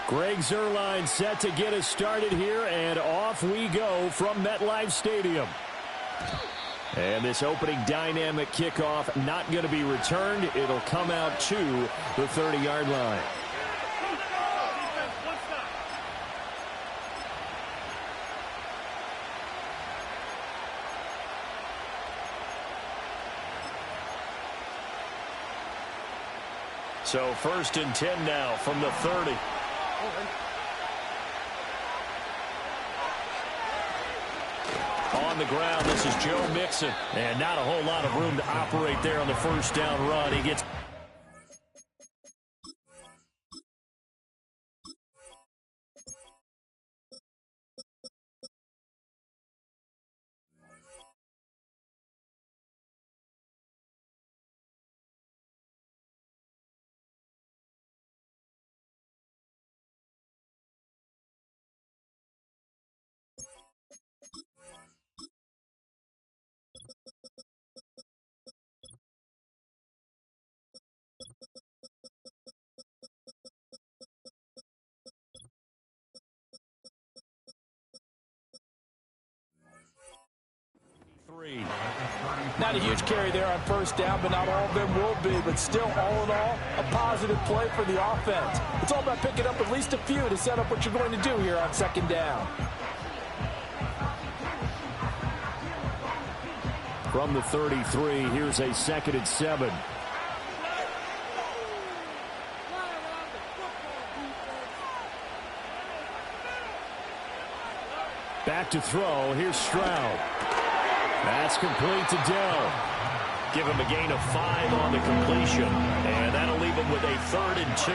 Greg Zuerlein set to get us started here, and off we go from MetLife Stadium. And this opening dynamic kickoff not going to be returned. It'll come out to the 30-yard line. So 1st and 10 now from the 30. On the ground, this is Joe Mixon. And not a whole lot of room to operate there on the first down run. He gets... Not a huge carry there on first down, but not all of them will be. But still, all in all, a positive play for the offense. It's all about picking up at least a few to set up what you're going to do here on 2nd down. From the 33, here's a 2nd and 7. Back to throw. Here's Stroud. That's complete to Dell. Give him a gain of 5 on the completion. And that'll leave him with a 3rd and 2.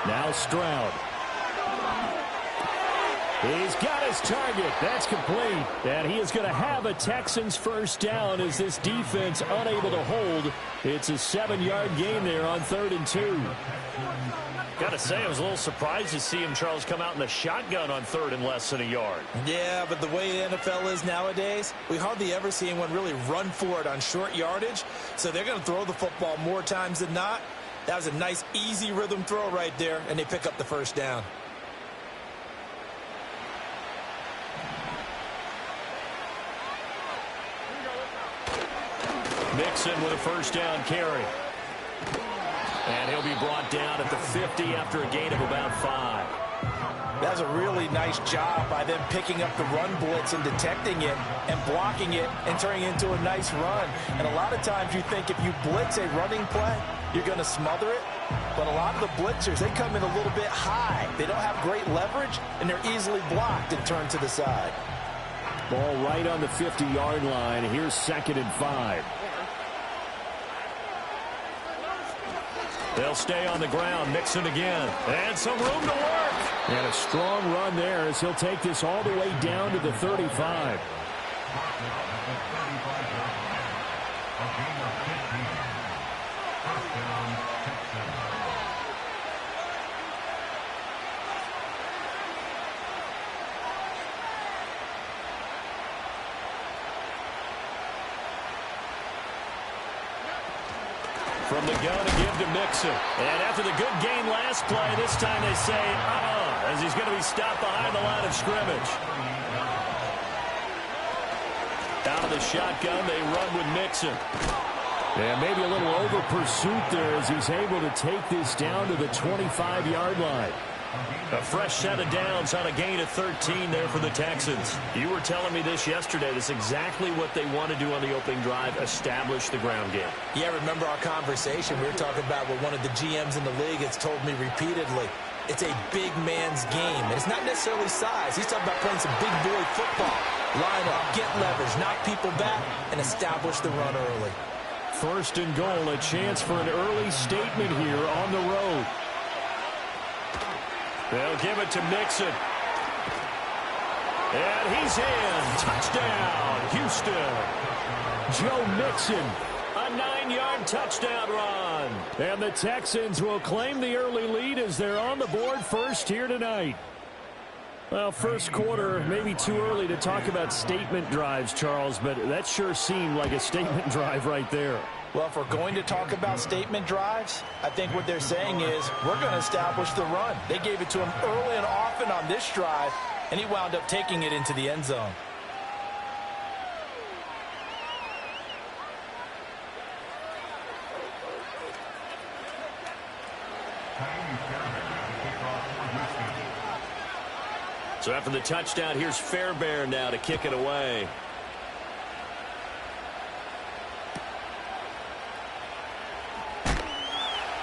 Now Stroud. He's got his target. That's complete. And he is going to have a Texans first down as this defense unable to hold. It's a 7-yard gain there on 3rd and 2. Got to say, I was a little surprised to see him, Charles, come out in the shotgun on 3rd and less than a yard. Yeah, but the way the NFL is nowadays, we hardly ever see anyone really run for it on short yardage. So they're going to throw the football more times than not. That was a nice, easy rhythm throw right there, and they pick up the first down. Mixon with a first down carry. And he'll be brought down at the 50 after a gain of about 5. That was a really nice job by them picking up the run blitz and detecting it and blocking it and turning it into a nice run. And a lot of times you think if you blitz a running play, you're going to smother it. But a lot of the blitzers, they come in a little bit high. They don't have great leverage, and they're easily blocked and turned to the side. Ball right on the 50-yard line. Here's 2nd and 5. They'll stay on the ground. Mixon again. And some room to work. And a strong run there as he'll take this all the way down to the 35. From the gun to give to Mixon. And after the good gain last play, this time they say, as he's going to be stopped behind the line of scrimmage. Out of the shotgun, they run with Mixon. And maybe a little over pursuit there as he's able to take this down to the 25-yard line. A fresh set of downs on a gain of 13 there for the Texans. You were telling me this yesterday. That's exactly what they want to do on the opening drive, establish the ground game. Yeah, remember our conversation? We were talking about what one of the GMs in the league has told me repeatedly. It's a big man's game. And it's not necessarily size. He's talking about playing some big boy football. Line up, get leverage, knock people back, and establish the run early. 1st and goal, a chance for an early statement here on the road. They'll give it to Mixon. And he's in. Touchdown, Houston. Joe Mixon, a 9-yard touchdown run. And the Texans will claim the early lead as they're on the board first here tonight. Well, first quarter, maybe too early to talk about statement drives, Charles, but that sure seemed like a statement drive right there. Well, if we're going to talk about statement drives, I think what they're saying is we're going to establish the run. They gave it to him early and often on this drive, and he wound up taking it into the end zone. So after the touchdown, here's Fairbairn now to kick it away.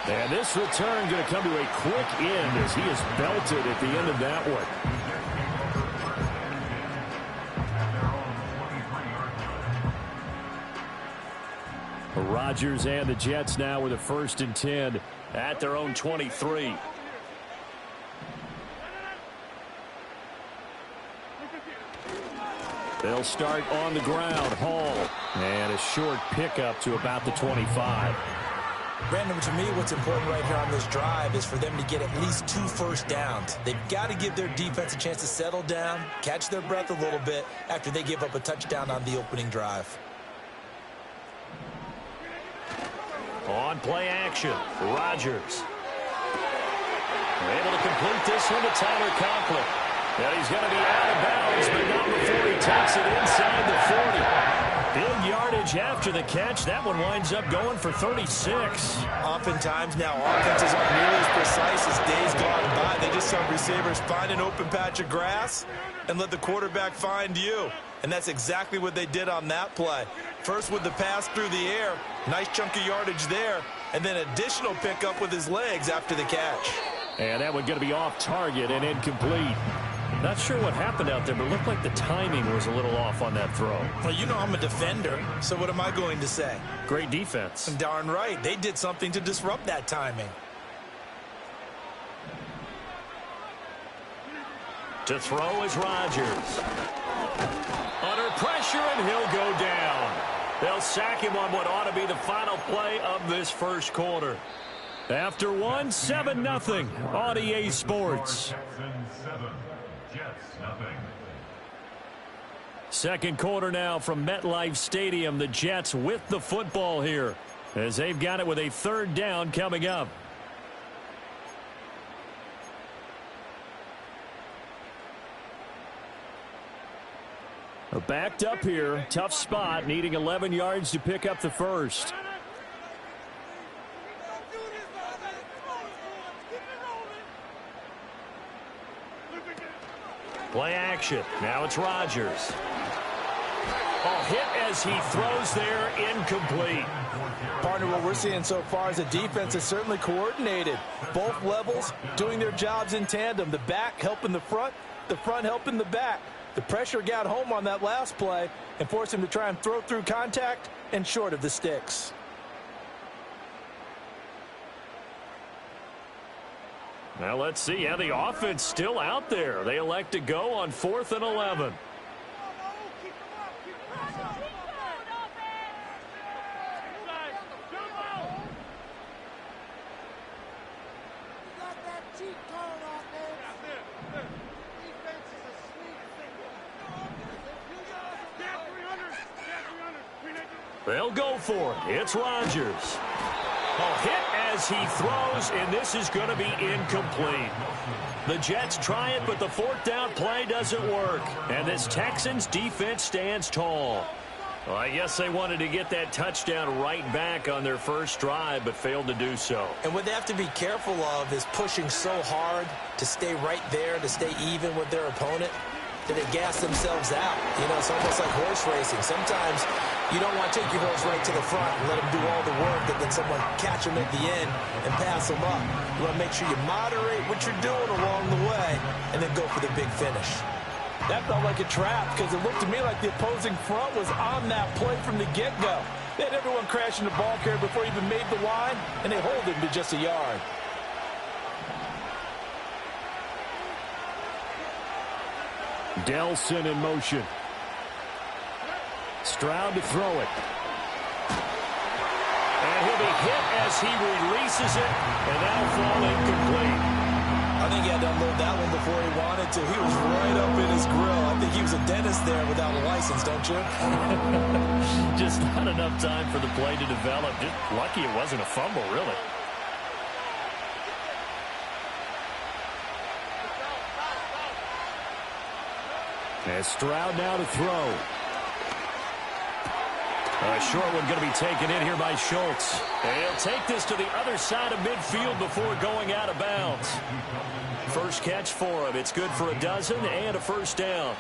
And this return going to come to a quick end as he is belted at the end of that one. Rodgers and the Jets now with a 1st and 10 at their own 23. They'll start on the ground. Hall. And a short pickup to about the 25. Brandon, to me, what's important right here on this drive is for them to get at least 2 first downs. They've got to give their defense a chance to settle down, catch their breath a little bit after they give up a touchdown on the opening drive. On play action, Rodgers. They're able to complete this one to Tyler Conklin. And he's going to be out of bounds, but not before he takes it inside the 40. Big yardage after the catch. That one winds up going for 36. Oftentimes now, offenses aren't nearly as precise as days gone by. They just saw receivers find an open patch of grass and let the quarterback find you. And that's exactly what they did on that play. First with the pass through the air, nice chunk of yardage there, and then additional pickup with his legs after the catch. And that one going to be off target and incomplete. Not sure what happened out there, but it looked like the timing was a little off on that throw. Well, you know I'm a defender, so what am I going to say? Great defense. Darn right. They did something to disrupt that timing. To throw is Rodgers. Under pressure, and he'll go down. They'll sack him on what ought to be the final play of this first quarter. After one, 7-0 on EA Sports. Second quarter now from MetLife Stadium. The Jets with the football here as they've got it with a 3rd down coming up. Backed up here. Tough spot. Needing 11 yards to pick up the first. Play action. Now it's Rodgers. A hit as he throws there, incomplete. Partner, what we're seeing so far is the defense is certainly coordinated. Both levels doing their jobs in tandem. The back helping the front helping the back. The pressure got home on that last play and forced him to try and throw through contact and short of the sticks. Now let's see how the offense still out there. They elect to go on 4th and 11. They'll go for it. It's Rodgers. A hit as he throws, and this is going to be incomplete. The Jets try it, but the 4th down play doesn't work. And this Texans defense stands tall. Well, I guess they wanted to get that touchdown right back on their first drive, but failed to do so. And what they have to be careful of is pushing so hard to stay right there, to stay even with their opponent, that they gas themselves out. You know, it's almost like horse racing. Sometimes you don't want to take your horse right to the front and let them do all the work, and then someone catch them at the end and pass them up. You want to make sure you moderate what you're doing along the way and then go for the big finish. That felt like a trap because it looked to me like the opposing front was on that play from the get-go. They had everyone crashing the ball carrier before he even made the line, and they hold him to just a yard. Delson in motion. Stroud to throw it. And he'll be hit as he releases it, and that'll fall incomplete. I I think he had to unload that one before he wanted to. He was right up in his grill. I think he was a dentist there without a license, don't you? Just not enough time for the play to develop. Just lucky it wasn't a fumble, really. And Stroud now to throw. A short one going to be taken in here by Schultz. And he'll take this to the other side of midfield before going out of bounds. First catch for him. It's good for a dozen and a first down.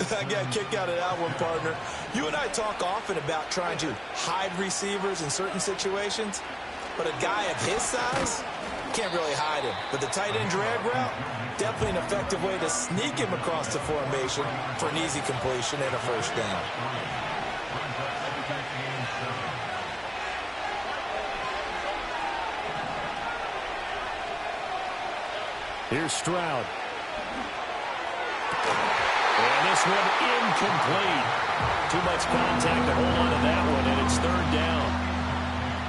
I got a kick out of that one, partner. You and I talk often about trying to hide receivers in certain situations, but a guy of his size can't really hide him. But the tight end drag route, definitely an effective way to sneak him across the formation for an easy completion and a first down. Here's Stroud. And this one incomplete. Too much contact to hold on to that one, and it's third down.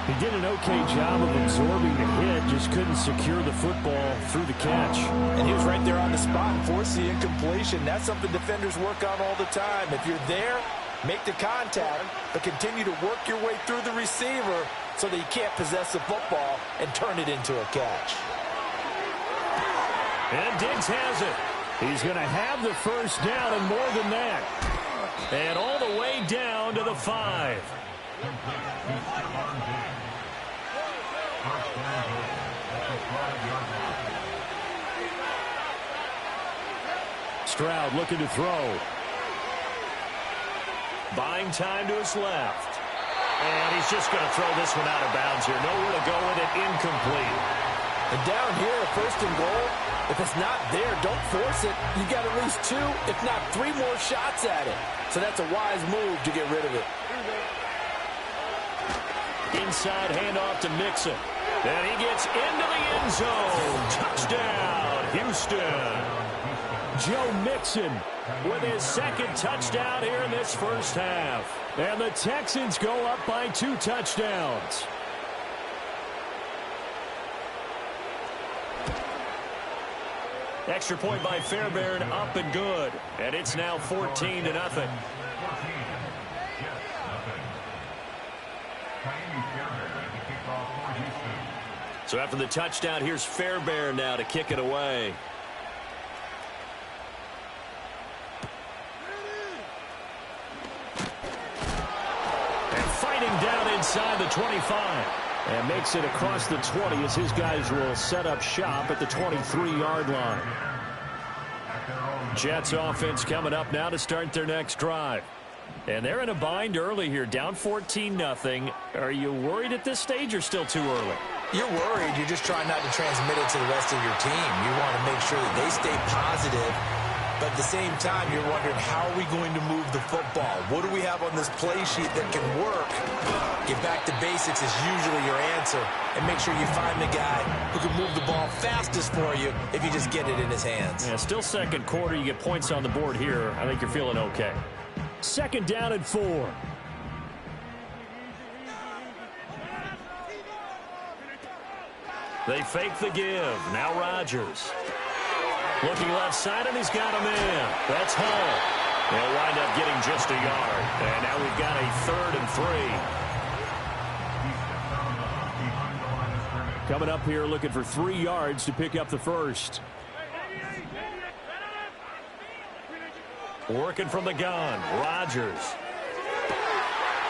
He did an okay job of absorbing the hit, just couldn't secure the football through the catch. And he was right there on the spot and forced the incompletion. That's something defenders work on all the time. If you're there, make the contact, but continue to work your way through the receiver so that you can't possess the football and turn it into a catch. And Diggs has it. He's going to have the first down and more than that. And all the way down to the 5. Stroud looking to throw. Buying time to his left. And he's just going to throw this one out of bounds here. Nowhere to go with it. Incomplete. And down here, first and goal, if it's not there, don't force it. You got at least 2, if not 3 more shots at it. So that's a wise move to get rid of it. Inside handoff to Mixon. And he gets into the end zone. Touchdown, Houston. Joe Mixon with his second touchdown here in this first half. And the Texans go up by 2 touchdowns. Extra point by Fairbairn, up and good. And it's now 14-0. So after the touchdown, here's Fairbairn now to kick it away. And fighting down inside the 25. And makes it across the 20 as his guys will set up shop at the 23-yard line. Jets offense coming up now to start their next drive. And they're in a bind early here, down 14-0. Are you worried at this stage or still too early? You're worried. You're just trying not to transmit it to the rest of your team. You want to make sure that they stay positive. But at the same time, you're wondering, how are we going to move the football? What do we have on this play sheet that can work? Get back to basics is usually your answer. And make sure you find the guy who can move the ball fastest for you if you just get it in his hands. Yeah, still second quarter. You get points on the board here. I think you're feeling okay. Second down and 4. They fake the give. Now Rodgers. Looking left side, and he's got a man. That's Hall. They'll wind up getting just a yard. And now we've got a 3rd and 3. Coming up here looking for 3 yards to pick up the first. Working from the gun. Rodgers.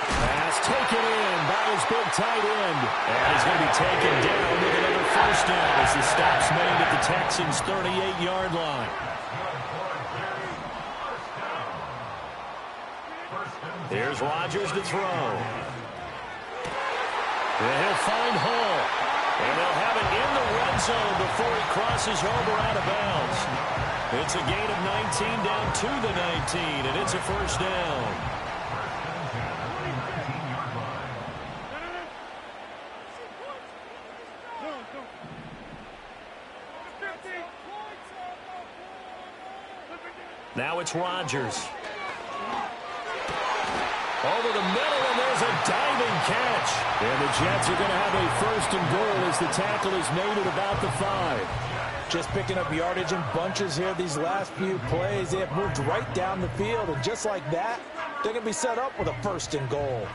Pass taken in by his big tight end. And he's going to be taken down with another first down as the stop's made at the Texans' 38-yard line. Here's Rodgers to throw. And he'll find Hall. And they'll have it in the red zone before he crosses over out of bounds. It's a gain of 19 down to the 19, and it's a first down. Now it's Rodgers. Over the middle, and there's is a diving catch. And the Jets are going to have a first and goal as the tackle is made at about the 5. Just picking up yardage in bunches here these last few plays. They have moved right down the field, and just like that, they're going to be set up with a first and goal.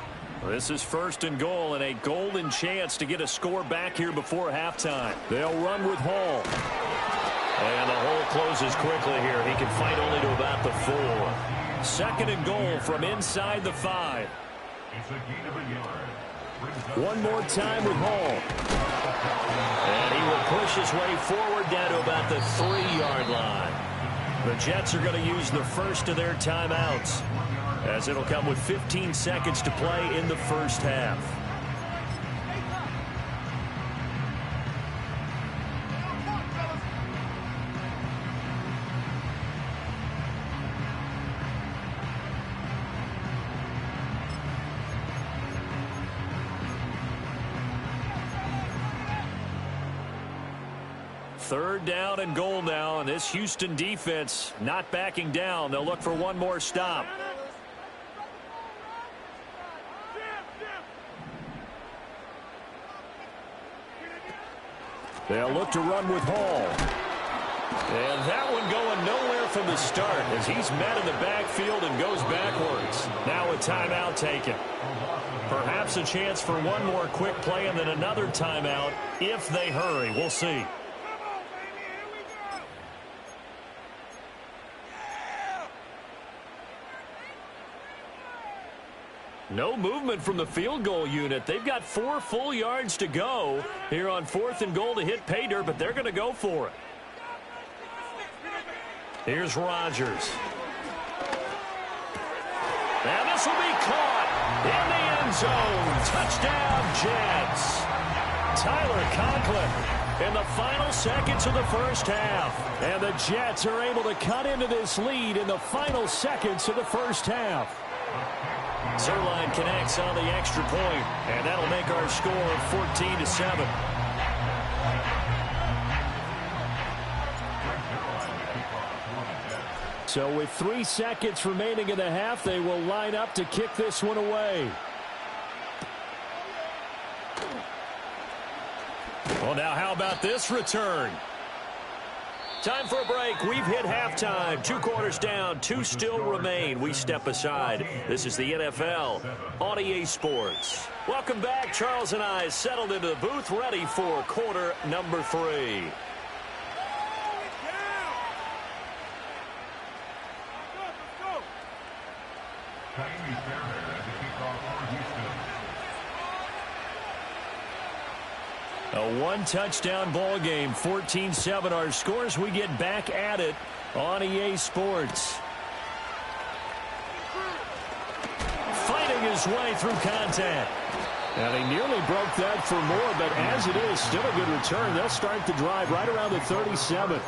This is first and goal and a golden chance to get a score back here before halftime. They'll run with Hall. And the hole closes quickly here. He can fight only to about the 4. Second and goal from inside the 5. One more time with Hall. And he will push his way forward down to about the 3-yard line. The Jets are going to use the first of their timeouts, as it'll come with 15 seconds to play in the first half. Third down and goal now, and this Houston defense not backing down. They'll look for one more stop. They'll look to run with Hall. And that one going nowhere from the start as he's met in the backfield and goes backwards. Now a timeout taken. Perhaps a chance for one more quick play and then another timeout if they hurry. We'll see. No movement from the field goal unit. They've got 4 full yards to go here on 4th and goal to hit pay dirt, but they're going to go for it. Here's Rodgers. And this will be caught in the end zone. Touchdown, Jets. Tyler Conklin in the final seconds of the first half. And the Jets are able to cut into this lead in the final seconds of the first half. Zerline connects on the extra point, and that'll make our score 14-7. So with 3 seconds remaining in the half, they will line up to kick this one away. Well, now how about this return? Time for a break. We've hit halftime. 2 quarters down. 2 still remain. We step aside. This is the NFL on EA Sports. Welcome back. Charles and I settled into the booth, ready for quarter number 3. A 1-touchdown ball game, 14-7 our scores. We get back at it on EA Sports. Fighting his way through contact. And he nearly broke that for more, but as it is, still a good return. They'll start the drive right around the 37.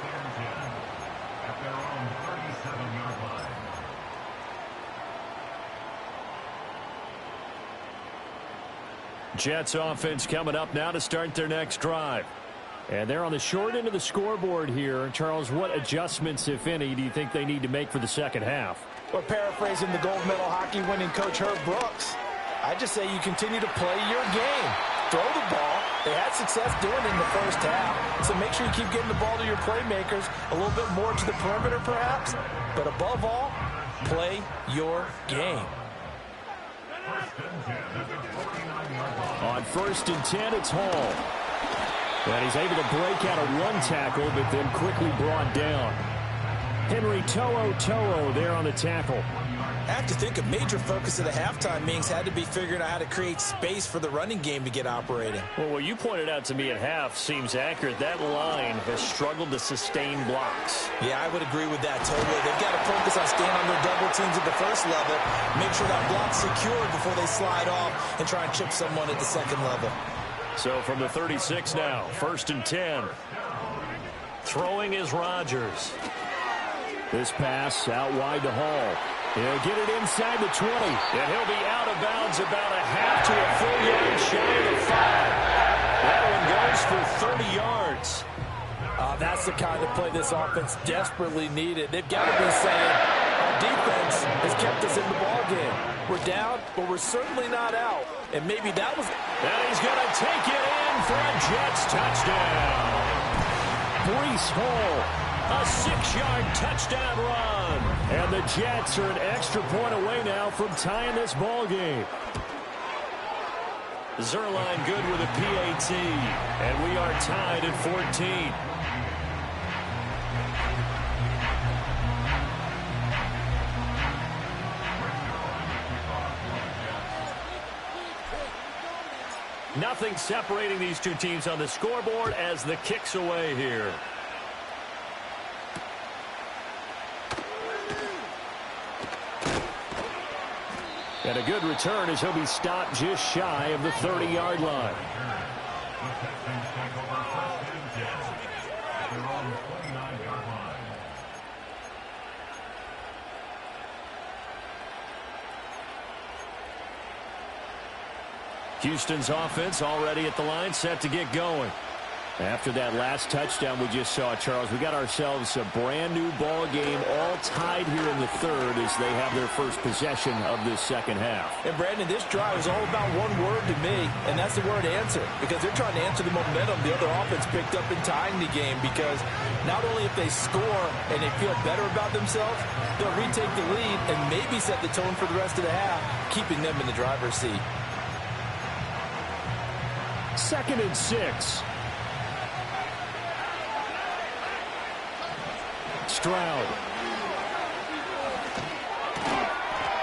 Jets offense coming up now to start their next drive. And they're on the short end of the scoreboard here. Charles, what adjustments, if any, do you think they need to make for the second half? Well, paraphrasing the gold medal hockey winning coach Herb Brooks, I just say you continue to play your game. Throw the ball. They had success doing it in the first half. So make sure you keep getting the ball to your playmakers, a little bit more to the perimeter perhaps. But above all, play your game. On 1st and 10, it's Hall. And he's able to break out of 1 tackle, but then quickly brought down. Henry To'o there on the tackle. I have to think a major focus of the halftime meetings had to be figuring out how to create space for the running game to get operating. Well, what you pointed out to me at half seems accurate. That line has struggled to sustain blocks. Yeah, I would agree with that totally. They've got to focus on staying on their double teams at the first level, make sure that block's secured before they slide off and try and chip someone at the second level. So from the 36 now, 1st and 10. Throwing is Rodgers. This pass out wide to Hall. He'll get it inside the 20. And he'll be out of bounds about a half to a full yard shy of the 5. That one goes for 30 yards. That's the kind of play this offense desperately needed. They've got to be saying, Our defense has kept us in the ball game. We're down, but we're certainly not out. And maybe that was... And he's going to take it in for a Jets touchdown. Breece Hall, a 6-yard touchdown run. And the Jets are an extra point away now from tying this ball game. Zerline good with a PAT. And we are tied at 14. Nothing separating these two teams on the scoreboard as the kick's away here. And a good return as he'll be stopped just shy of the 30-yard line. Houston's offense already at the line, set to get going. After that last touchdown we just saw, Charles, we got ourselves a brand-new ball game, all tied here in the third as they have their first possession of this second half. And, Brandon, this drive is all about one word to me, and that's the word answer, because they're trying to answer the momentum the other offense picked up in tying the game, because not only if they score and they feel better about themselves, they'll retake the lead and maybe set the tone for the rest of the half, keeping them in the driver's seat. 2nd and 6. Stroud.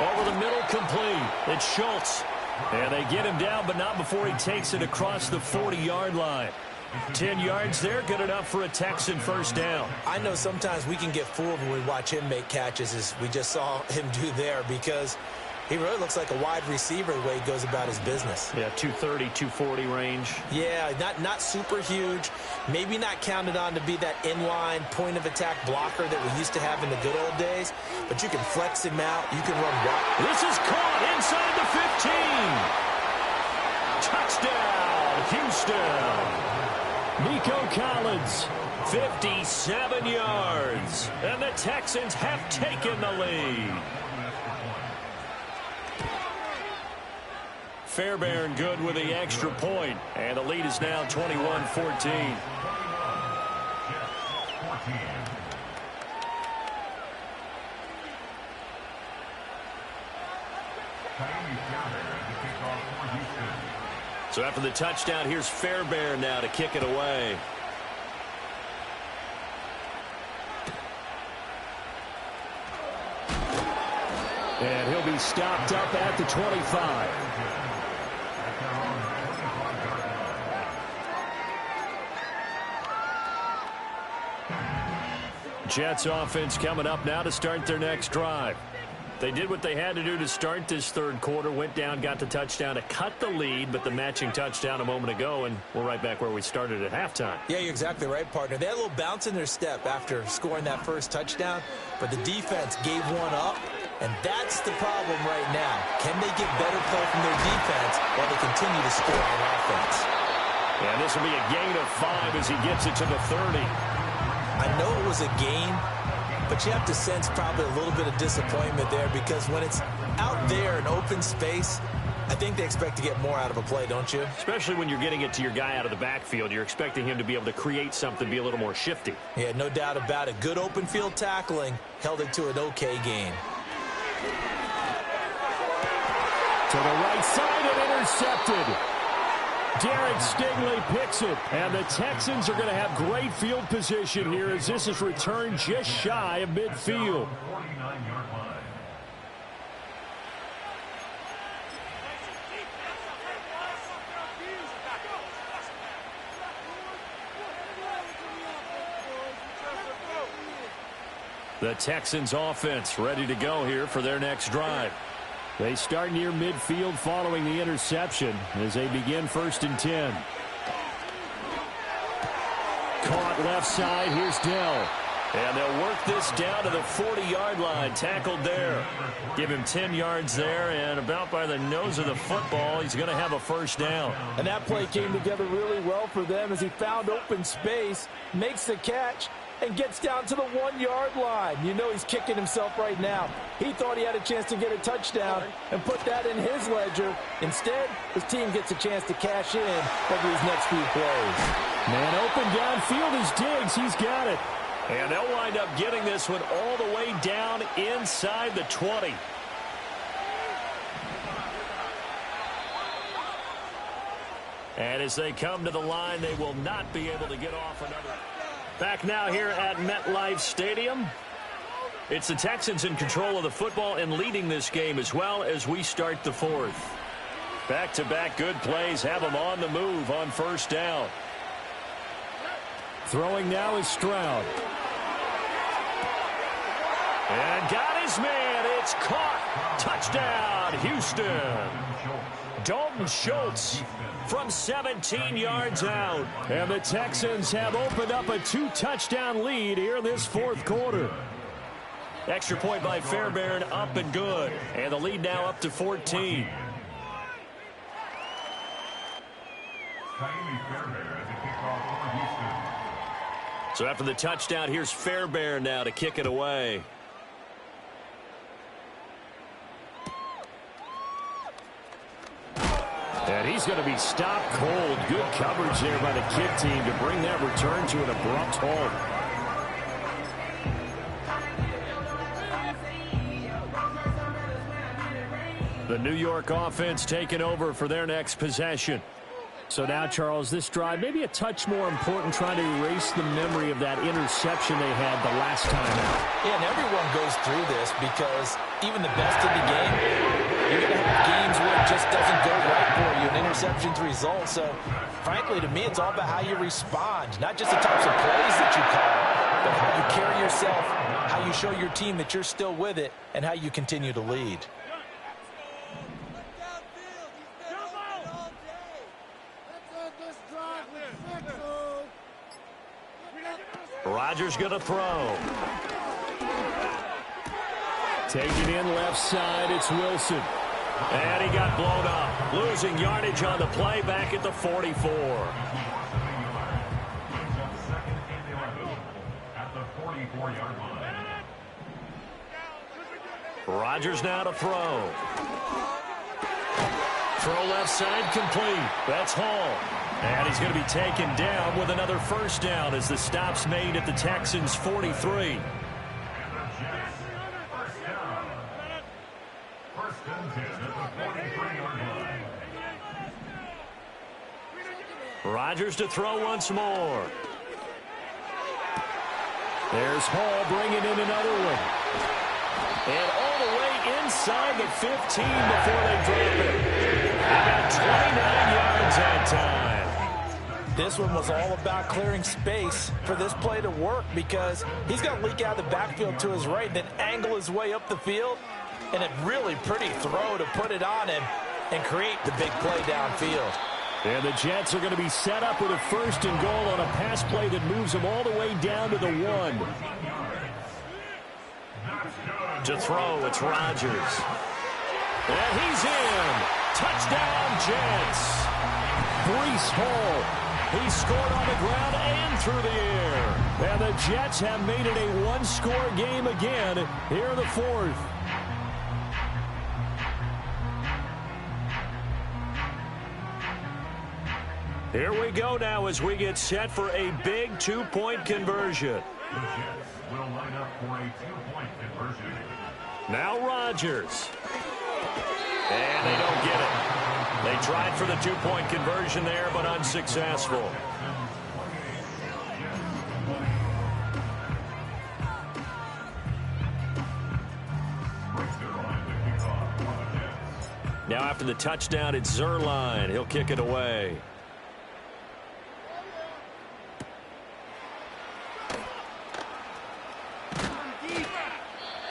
Over the middle, complete. It's Schultz. And they get him down, but not before he takes it across the 40-yard line. 10 yards there, good enough for a Texan first down. I know sometimes we can get fooled when we watch him make catches, as we just saw him do there, because he really looks like a wide receiver the way he goes about his business. Yeah, 230, 240 range. Yeah, not super huge. Maybe not counted on to be that inline point-of-attack blocker that we used to have in the good old days. But you can flex him out. You can run wide. This is caught inside the 15. Touchdown, Houston. Nico Collins, 57 yards. And the Texans have taken the lead. Fairbairn good with the extra point, and the lead is now 21-14. So after the touchdown, here's Fairbairn now to kick it away. And he'll be stopped up at the 25. Jets offense coming up now to start their next drive. They did what they had to do to start this third quarter, went down, got the touchdown to cut the lead, but the matching touchdown a moment ago, and we're right back where we started at halftime. Yeah, you're exactly right, partner. They had a little bounce in their step after scoring that first touchdown, but the defense gave one up, and that's the problem right now. Can they get better play from their defense while they continue to score on offense? And this will be a gain of 5 as he gets it to the 30. I know it was a game, but you have to sense probably a little bit of disappointment there, because when it's out there in open space, I think they expect to get more out of a play, don't you? Especially when you're getting it to your guy out of the backfield. You're expecting him to be able to create something, be a little more shifty. Yeah, no doubt about it. Good open field tackling held it to an okay gain. To the right side and intercepted. Derek Stingley picks it, and the Texans are going to have great field position here as this is returned just shy of midfield. The Texans offense ready to go here for their next drive. They start near midfield following the interception as they begin 1st and 10. Caught left side. Here's Dell. And they'll work this down to the 40-yard line. Tackled there. Give him 10 yards there, and about by the nose of the football, he's going to have a first down. And that play came together really well for them as he found open space, makes the catch, and gets down to the 1-yard line. You know he's kicking himself right now. He thought he had a chance to get a touchdown and put that in his ledger. Instead, his team gets a chance to cash in over these next few plays. Man open downfield is Diggs. He's got it. And they'll wind up getting this one all the way down inside the 20. And as they come to the line, they will not be able to get off another. Back now here at MetLife Stadium. It's the Texans in control of the football and leading this game as well as we start the fourth. Back-to-back good plays have them on the move on first down. Throwing now is Stroud. And got his man. It's caught. Touchdown, Houston. Dalton Schultz from 17 yards out. And the Texans have opened up a 2-touchdown lead here in this fourth quarter. Extra point by Fairbairn, up and good. And the lead now up to 14. So after the touchdown, here's Fairbairn now to kick it away. And he's going to be stopped cold. Good coverage there by the kick team to bring that return to an abrupt halt. The New York offense taking over for their next possession. So now, Charles, this drive maybe a touch more important, trying to erase the memory of that interception they had the last time out. Yeah, and everyone goes through this because even the best of the game, you're going to have games where it just doesn't go right for you, and interceptions result. So, frankly, to me, it's all about how you respond, not just the types of plays that you call, but how you carry yourself, how you show your team that you're still with it, and how you continue to lead. Rodgers going to throw. Taking in left side, it's Wilson. And he got blown up. Losing yardage on the play back at the 44. Rodgers now to throw. Throw left side complete. That's Hall. And he's going to be taken down with another first down as the stop's made at the Texans' 43. Rodgers to throw once more. There's Hall bringing in another one. And all the way inside the 15 before they drop it. They got 29 yards that time. This one was all about clearing space for this play to work because he's going to leak out of the backfield to his right, then angle his way up the field. And a really pretty throw to put it on him and create the big play downfield. And the Jets are going to be set up with a first and goal on a pass play that moves them all the way down to the 1. To throw, it's Rodgers. And he's in. Touchdown, Jets. Breece Hall. He scored on the ground and through the air. And the Jets have made it a one-score game again here in the fourth. Here we go now as we get set for a big 2-point conversion. The Jets will line up for a 2-point conversion. Now Rodgers. And they don't get it. They tried for the 2-point conversion there, but unsuccessful. Now after the touchdown, it's Zuerlein. He'll kick it away.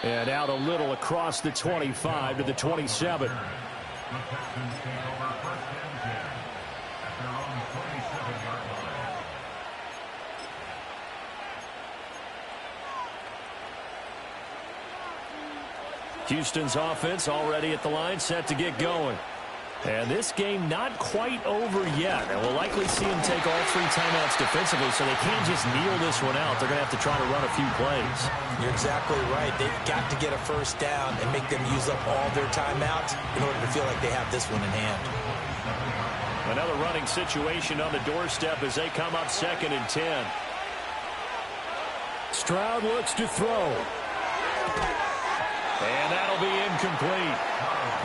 And out a little across the 25 to the 27. Houston's offense already at the line, set to get going. And this game not quite over yet. And we'll likely see him take all 3 timeouts defensively, so they can't just kneel this one out. They're going to have to try to run a few plays. You're exactly right. They've got to get a first down and make them use up all their timeouts in order to feel like they have this one in hand. Another running situation on the doorstep as they come up 2nd and 10. Stroud looks to throw. And that'll be incomplete.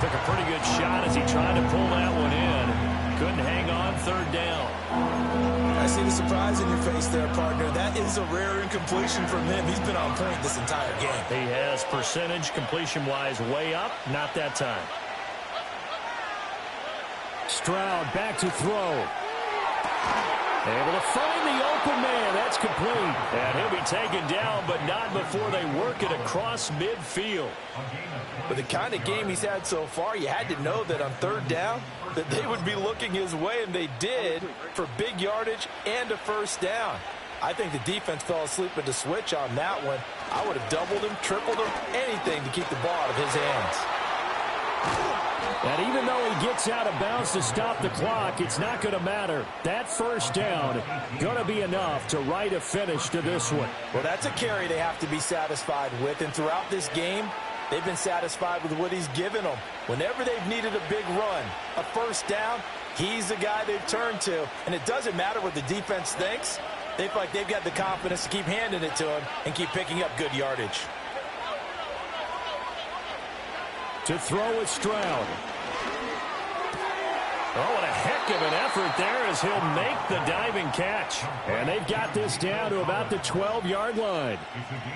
Took a pretty good shot as he tried to pull that one in. Couldn't hang on 3rd down. I see the surprise in your face there, partner. That is a rare incompletion from him. He's been on point this entire game. He has percentage completion-wise way up. Not that time. Stroud back to throw. Able to find the open man. That's complete. And he'll be taken down, but not before they work it across midfield. With the kind of game he's had so far, you had to know that on 3rd down that they would be looking his way, and they did, for big yardage and a first down. I think the defense fell asleep with the switch on that one. I would have doubled him, tripled him, anything to keep the ball out of his hands. And even though he gets out of bounds to stop the clock, it's not going to matter. That first down going to be enough to write a finish to this one. Well, that's a carry they have to be satisfied with, and throughout this game, they've been satisfied with what he's given them. Whenever they've needed a big run, a first down, he's the guy they've turned to. And it doesn't matter what the defense thinks. They feel like they've got the confidence to keep handing it to him and keep picking up good yardage. To throw with Stroud. Oh, what a heck of an effort there as he'll make the diving catch. And they've got this down to about the 12-yard line.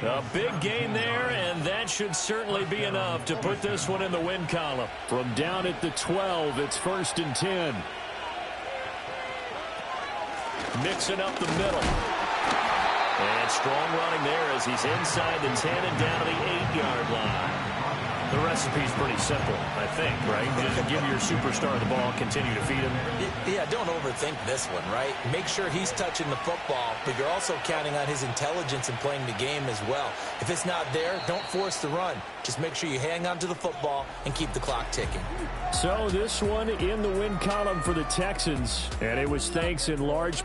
A big gain there, and that should certainly be enough to put this one in the win column. From down at the 12, it's 1st and 10. Mixing up the middle. And strong running there as he's inside the 10 and down to the 8-yard line. The recipe's pretty simple, I think, right? Just give your superstar the ball, continue to feed him. Yeah, don't overthink this one, right? Make sure he's touching the football, but you're also counting on his intelligence in playing the game as well. If it's not there, don't force the run. Just make sure you hang on to the football and keep the clock ticking. So this one in the win column for the Texans, and it was thanks in large